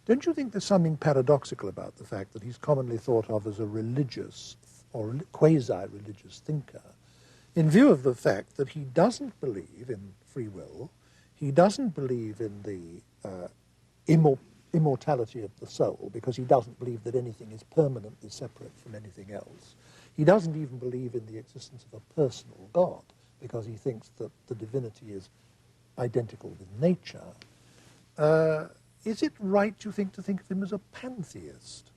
Don't you think there's something paradoxical about the fact that he's commonly thought of as a religious or quasi-religious thinker, in view of the fact that he doesn't believe in free will, he doesn't believe in the immortality of the soul, because he doesn't believe that anything is permanently separate from anything else. He doesn't even believe in the existence of a personal God, because he thinks that the divinity is identical with nature. Is it right, you think, to think of him as a pantheist?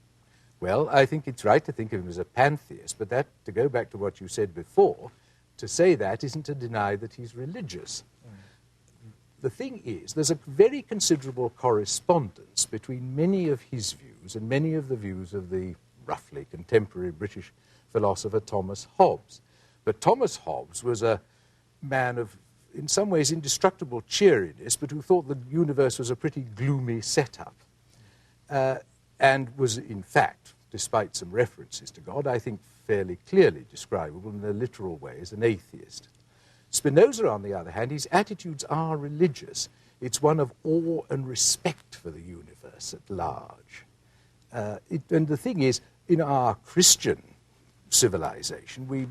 Well, I think it's right to think of him as a pantheist, but that, to go back to what you said before, to say that isn't to deny that he's religious. The thing is, there's a very considerable correspondence between many of his views and many of the views of the roughly contemporary British philosopher Thomas Hobbes. But Thomas Hobbes was a man of, in some ways, indestructible cheeriness, but who thought the universe was a pretty gloomy setup, and was, in fact, despite some references to God, I think fairly clearly describable in a literal way as an atheist. Spinoza, on the other hand, his attitudes are religious. It's one of awe and respect for the universe at large. And the thing is, in our Christian civilization, we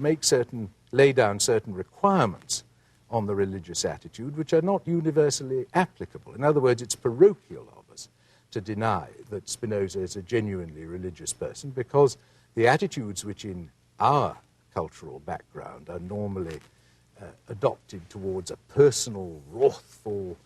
lay down certain requirements on the religious attitude which are not universally applicable. In other words, it's parochial of us to deny that Spinoza is a genuinely religious person, because the attitudes which in our cultural background are normally adopted towards a personal, wrathful,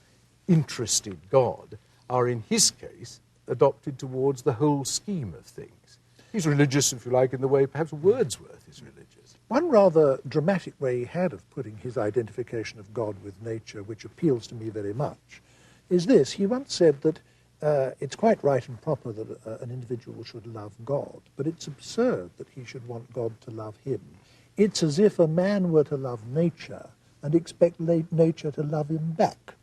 interested God are, in his case, adopted towards the whole scheme of things. He's religious, if you like, in the way perhaps Wordsworth is religious. One rather dramatic way he had of putting his identification of God with nature, which appeals to me very much, is this. He once said that it's quite right and proper that an individual should love God, but it's absurd that he should want God to love him. It's as if a man were to love nature and expect nature to love him back.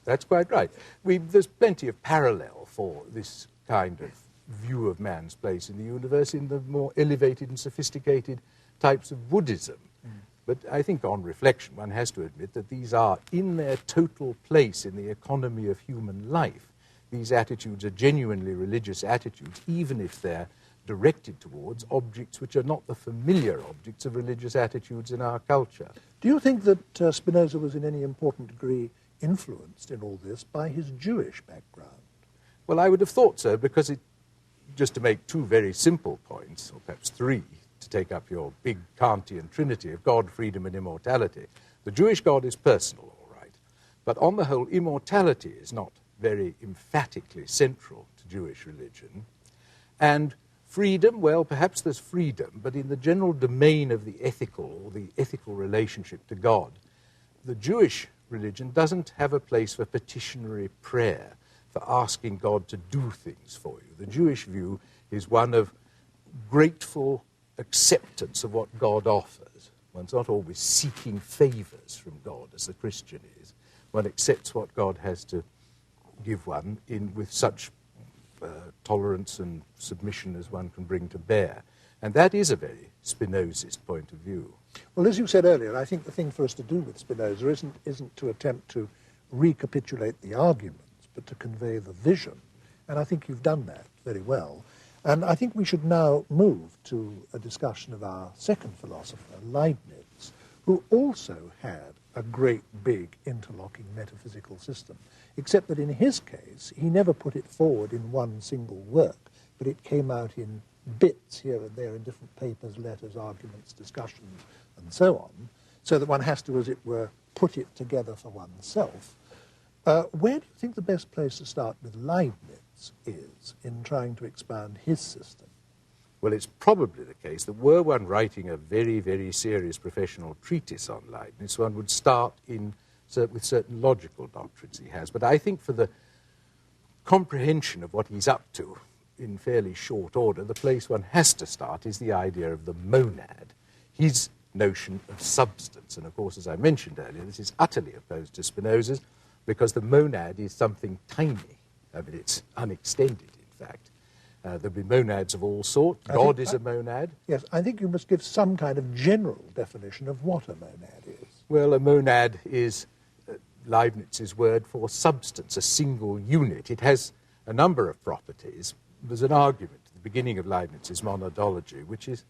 That's quite right. There's plenty of parallel for this kind of view of man's place in the universe in the more elevated and sophisticated types of Buddhism. But I think on reflection one has to admit that these are, in their total place in the economy of human life, these attitudes are genuinely religious attitudes, even if they're directed towards objects which are not the familiar objects of religious attitudes in our culture. Do you think that Spinoza was in any important degree influenced in all this by his Jewish background? Well, I would have thought so, because just to make two very simple points, or perhaps three, to take up your big Kantian trinity of God, freedom, and immortality. The Jewish God is personal, all right, but on the whole, immortality is not very emphatically central to Jewish religion. And freedom, well, perhaps there's freedom, but in the general domain of the ethical, or the ethical relationship to God, the Jewish religion doesn't have a place for petitionary prayer, for asking God to do things for you. The Jewish view is one of grateful acceptance of what God offers. One's not always seeking favors from God, as the Christian is. One accepts what God has to give one with such tolerance and submission as one can bring to bear. And that is a very Spinozist point of view. Well, as you said earlier, I think the thing for us to do with Spinoza isn't to attempt to recapitulate the arguments, but to convey the vision. And I think you've done that very well. And I think we should now move to a discussion of our second philosopher, Leibniz, who also had a great, big, interlocking metaphysical system, except that in his case, he never put it forward in one single work, but it came out in bits here and there in different papers, letters, arguments, discussions, and so on, so that one has to, as it were, put it together for oneself. Where do you think the best place to start with Leibniz is in trying to expand his system? Well, it's probably the case that were one writing a very, very serious professional treatise on Leibniz, one would start with certain logical doctrines he has. But I think for the comprehension of what he's up to in fairly short order, the place one has to start is the idea of the monad, his notion of substance. And of course, as I mentioned earlier, this is utterly opposed to Spinoza's, because the monad is something tiny. I mean, it's unextended, in fact. There'll be monads of all sorts. God is a monad. Yes, I think you must give some kind of general definition of what a monad is. Well, a monad is Leibniz's word for substance, a single unit. It has a number of properties. There's an argument at the beginning of Leibniz's monadology, which is,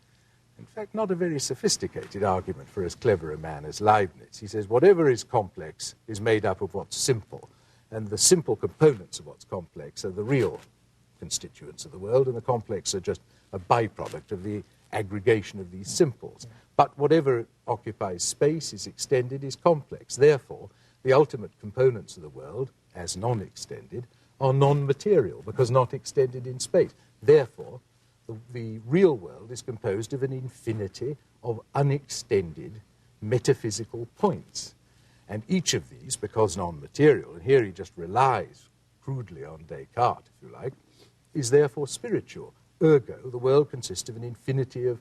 in fact, not a very sophisticated argument for as clever a man as Leibniz. He says whatever is complex is made up of what's simple, and the simple components of what's complex are the real constituents of the world, and the complex are just a byproduct of the aggregation of these simples. But whatever occupies space, is extended, is complex. Therefore, the ultimate components of the world, as non-extended, are non-material, because not extended in space. Therefore, the real world is composed of an infinity of unextended metaphysical points. And each of these, because non-material, and here he just relies crudely on Descartes, if you like, is therefore spiritual. Ergo, the world consists of an infinity of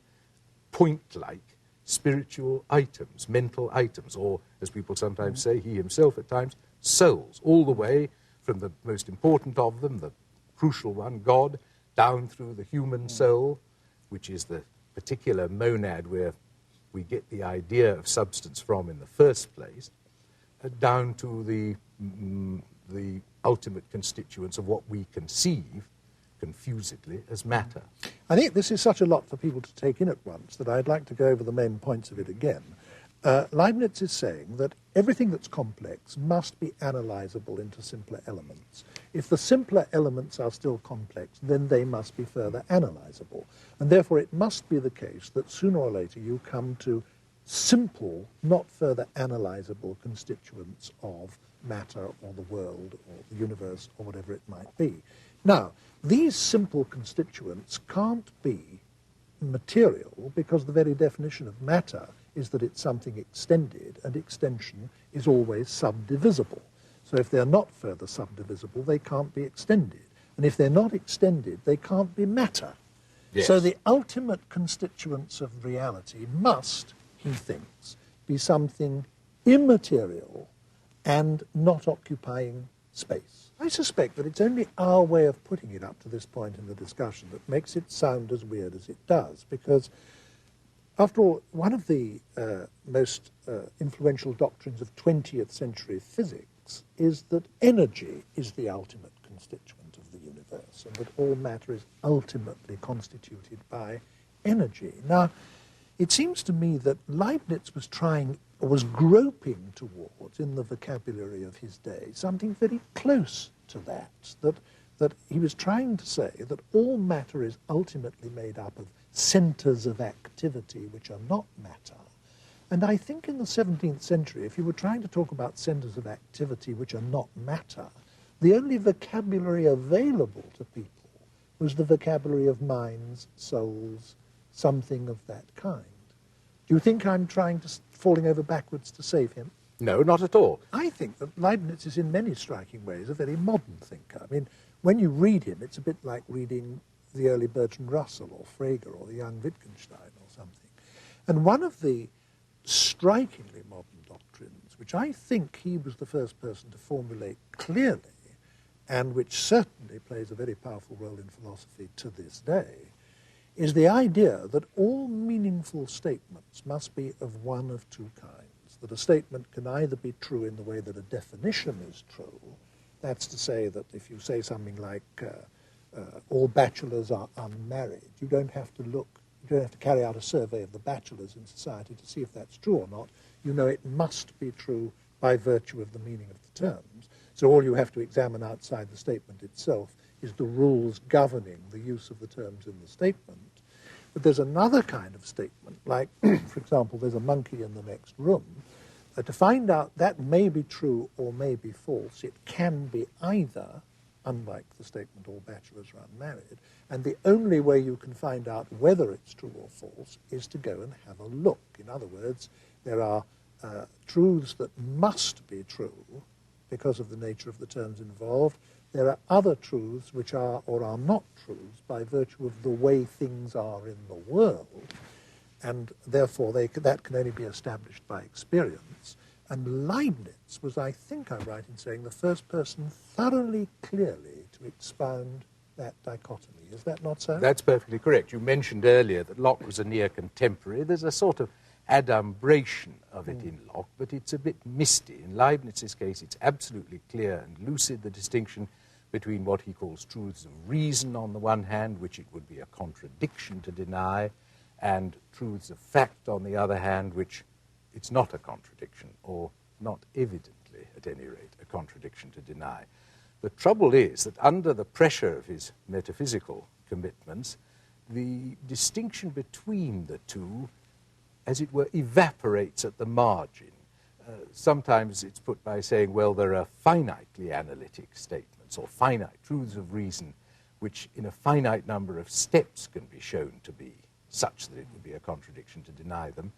point-like spiritual items, mental items, or, as people sometimes say, he himself at times, souls, all the way from the most important of them, the crucial one, God, down through the human soul, which is the particular monad where we get the idea of substance from in the first place, down to the ultimate constituents of what we conceive, confusedly, as matter. I think this is such a lot for people to take in at once that I'd like to go over the main points of it again. Leibniz is saying that everything that's complex must be analyzable into simpler elements. If the simpler elements are still complex, then they must be further analyzable. And therefore it must be the case that sooner or later you come to simple, not further analyzable constituents of matter or the world or the universe or whatever it might be. Now, these simple constituents can't be material because the very definition of matter is that it's something extended, and extension is always subdivisible. So if they're not further subdivisible, they can't be extended. And if they're not extended, they can't be matter. Yes. So the ultimate constituents of reality must, he thinks, be something immaterial and not occupying space. I suspect that it's only our way of putting it up to this point in the discussion that makes it sound as weird as it does, because after all, one of the most influential doctrines of 20th century physics is that energy is the ultimate constituent of the universe, and that all matter is ultimately constituted by energy. Now, it seems to me that Leibniz was groping towards, in the vocabulary of his day, something very close to that he was trying to say that all matter is ultimately made up of centers of activity which are not matter. And I think in the 17th century, if you were trying to talk about centers of activity which are not matter, the only vocabulary available to people was the vocabulary of minds, souls, something of that kind. Do you think I'm falling over backwards to save him? No, not at all. I think that Leibniz is in many striking ways a very modern thinker. I mean, when you read him, it's a bit like reading the early Bertrand Russell or Frege or the young Wittgenstein or something. And one of the strikingly modern doctrines, which I think he was the first person to formulate clearly, and which certainly plays a very powerful role in philosophy to this day, is the idea that all meaningful statements must be of one of two kinds. That a statement can either be true in the way that a definition is true, that's to say that if you say something like all bachelors are unmarried, you don't have to carry out a survey of the bachelors in society to see if that's true or not. You know it must be true by virtue of the meaning of the terms. So all you have to examine outside the statement itself is the rules governing the use of the terms in the statement. But there's another kind of statement, like, for example, there's a monkey in the next room. To find out that may be true or may be false, it can be either, unlike the statement all bachelors are unmarried, and the only way you can find out whether it's true or false is to go and have a look. In other words, there are truths that must be true because of the nature of the terms involved. There are other truths which are or are not truths by virtue of the way things are in the world, and therefore that can only be established by experience. And Leibniz was, I think I'm right in saying, the first person thoroughly clearly to expound that dichotomy. Is that not so? That's perfectly correct. You mentioned earlier that Locke was a near contemporary. There's a sort of adumbration of it in Locke, but it's a bit misty. In Leibniz's case, it's absolutely clear and lucid, the distinction between what he calls truths of reason on the one hand, which it would be a contradiction to deny, and truths of fact on the other hand, which it's not a contradiction, or not evidently, at any rate, a contradiction to deny. The trouble is that under the pressure of his metaphysical commitments, the distinction between the two, as it were, evaporates at the margin. Sometimes it's put by saying, well, there are finitely analytic statements or finite truths of reason which in a finite number of steps can be shown to be such that it would be a contradiction to deny them.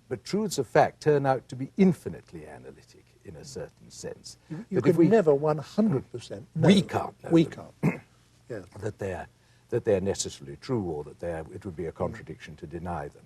But truths of fact turn out to be infinitely analytic in a certain sense. You can never 100% know. We can't know We can't. Yes. that they're necessarily true, or that it would be a contradiction to deny them.